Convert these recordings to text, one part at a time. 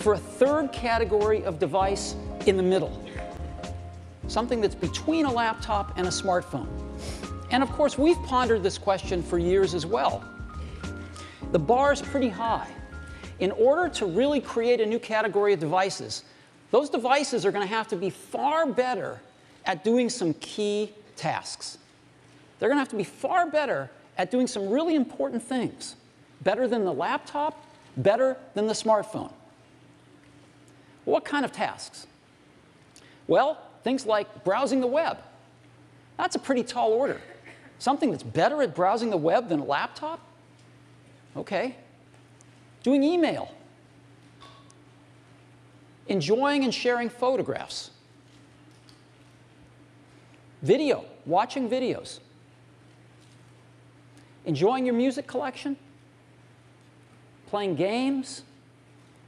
for a third category of device in the middle, something that's between a laptop and a smartphone. And of course, we've pondered this question for years as well. The bar is pretty high. In order to really create a new category of devices, those devices are going to have to be far better at doing some key tasks. They're going to have to be far better at doing some really important things. Better than the laptop, better than the smartphone. What kind of tasks? Well, things like browsing the web. That's a pretty tall order. Something that's better at browsing the web than a laptop? Okay. Doing email. Enjoying and sharing photographs. Video, watching videos. Enjoying your music collection. Playing games.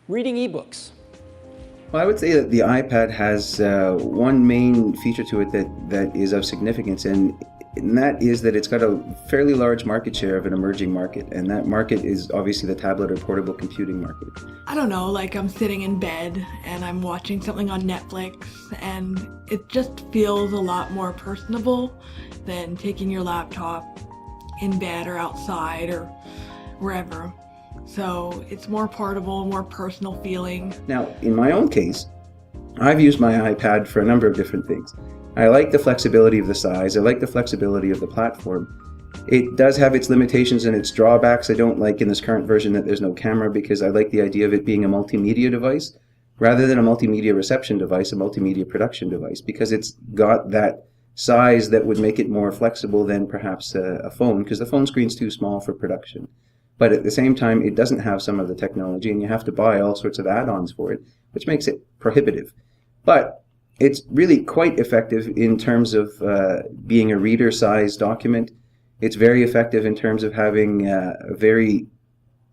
Reading ebooks. Well, I would say that the iPad has one main feature to it that is of significance, and that is that it's got a fairly large market share of an emerging market, and that market is obviously the tablet or portable computing market. I don't know, like I'm sitting in bed and I'm watching something on Netflix, and it just feels a lot more personable than taking your laptop in bed or outside or wherever. So it's more portable, more personal feeling. Now, in my own case, I've used my iPad for a number of different things. I like the flexibility of the size. I like the flexibility of the platform. It does have its limitations and its drawbacks. I don't like in this current version that there's no camera, because I like the idea of it being a multimedia device rather than a multimedia reception device, a multimedia production device, because it's got that size that would make it more flexible than perhaps a phone, because the phone screen's too small for production. But at the same time, it doesn't have some of the technology, and you have to buy all sorts of add-ons for it, which makes it prohibitive. But it's really quite effective in terms of being a reader-sized document. It's very effective in terms of having a very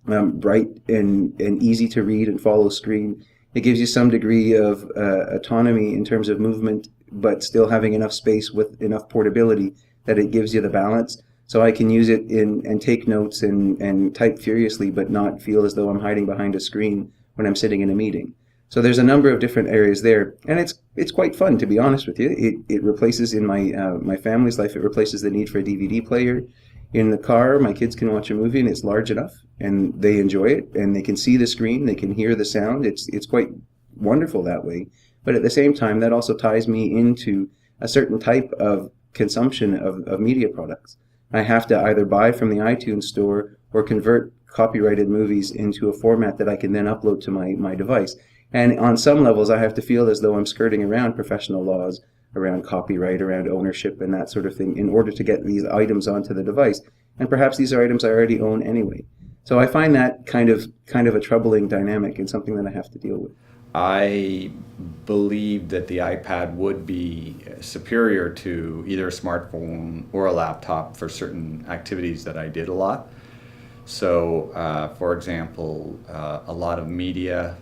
bright and easy to read and follow screen. It gives you some degree of autonomy in terms of movement, but still having enough space with enough portability that it gives you the balance. So I can use it and take notes and type furiously, but not feel as though I'm hiding behind a screen when I'm sitting in a meeting. So there's a number of different areas there, and it's quite fun, to be honest with you. It replaces in my family's life, it replaces the need for a DVD player. In the car, my kids can watch a movie and it's large enough, and they enjoy it, and they can see the screen, they can hear the sound. It's quite wonderful that way. But at the same time, that also ties me into a certain type of consumption of media products. I have to either buy from the iTunes store or convert copyrighted movies into a format that I can then upload to my device. And on some levels, I have to feel as though I'm skirting around professional laws, around copyright, around ownership and that sort of thing in order to get these items onto the device. And perhaps these are items I already own anyway. So I find that kind of a troubling dynamic and something that I have to deal with. I believe that the iPad would be superior to either a smartphone or a laptop for certain activities that I did a lot. So, for example, a lot of media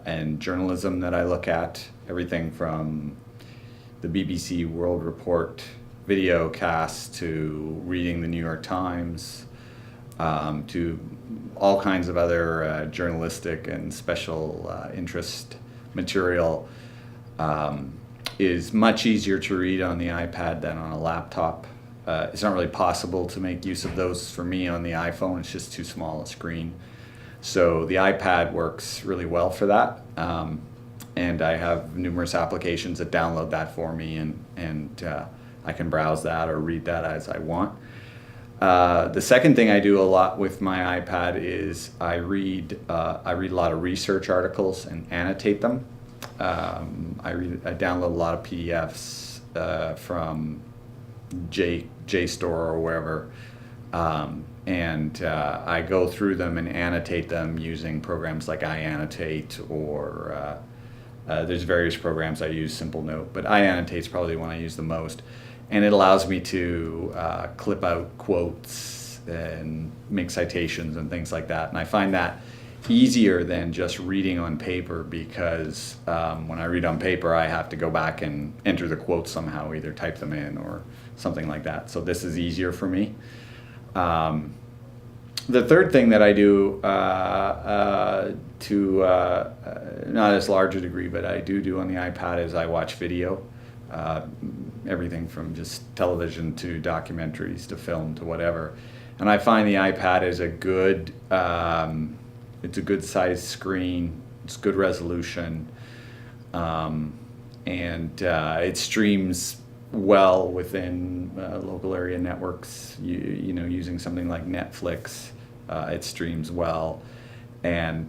and journalism that I look at, everything from the BBC World Report video cast to reading the New York Times, to all kinds of other journalistic and special interest material is much easier to read on the iPad than on a laptop. It's not really possible to make use of those for me on the iPhone. It's just too small a screen. So the iPad works really well for that. And I have numerous applications that download that for me, and I can browse that or read that as I want. The second thing I do a lot with my iPad is I read a lot of research articles and annotate them. I download a lot of PDFs from JSTOR or wherever, and I go through them and annotate them using programs like iAnnotate, or there's various programs I use, Simple Note, but iAnnotate's probably the one I use the most. And it allows me to clip out quotes and make citations and things like that. And I find that easier than just reading on paper, because when I read on paper, I have to go back and enter the quotes somehow, either type them in or something like that. So this is easier for me. The third thing that I do not as large a degree, but I do on the iPad is I watch video, everything from just television to documentaries to film to whatever. And I find the iPad is it's a good sized screen, it's good resolution, and it streams well within local area networks. You know, using something like Netflix, it streams well, and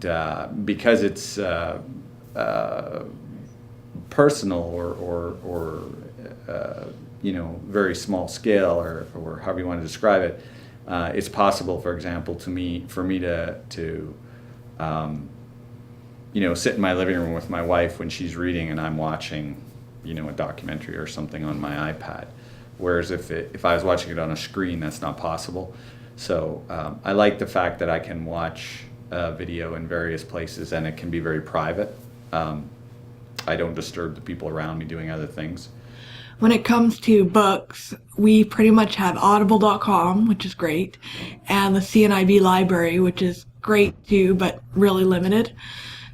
because it's personal or you know, very small scale or however you want to describe it, it's possible, for example, for me to you know, sit in my living room with my wife when she's reading and I'm watching, you know, a documentary or something on my iPad. Whereas if I was watching it on a screen, that's not possible. So I like the fact that I can watch video in various places and it can be very private. I don't disturb the people around me doing other things. When it comes to books, we pretty much have audible.com, which is great, and the CNIB library, which is great too, but really limited.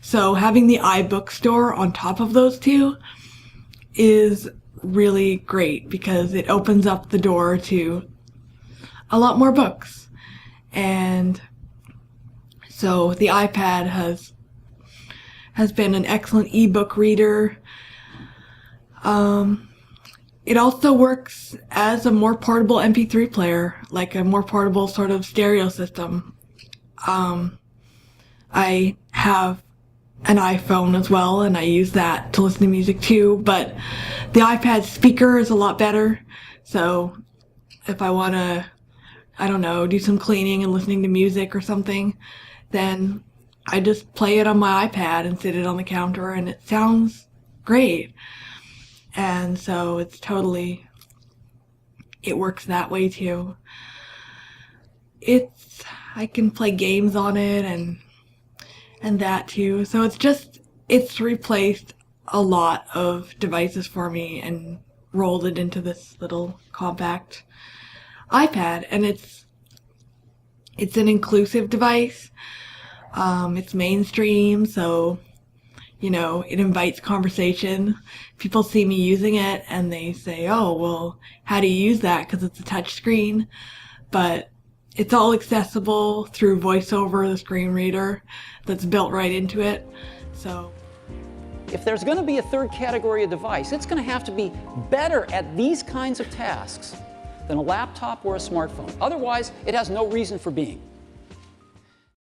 So having the iBookstore on top of those two is really great because it opens up the door to a lot more books. And so the iPad has been an excellent ebook reader. It also works as a more portable MP3 player, like a more portable sort of stereo system. I have an iPhone as well, and I use that to listen to music too, but the iPad speaker is a lot better. So if I want to, I don't know, do some cleaning and listening to music or something, then I just play it on my iPad and sit it on the counter, and it sounds great. And so it works that way too. I can play games on it and that too. So it's replaced a lot of devices for me and rolled it into this little compact iPad. And it's an inclusive device. It's mainstream, so, you know, it invites conversation. People see me using it and they say, oh, well, how do you use that? Because it's a touch screen. But it's all accessible through VoiceOver, the screen reader that's built right into it. So If there's going to be a third category of device, it's going to have to be better at these kinds of tasks than a laptop or a smartphone. Otherwise, it has no reason for being.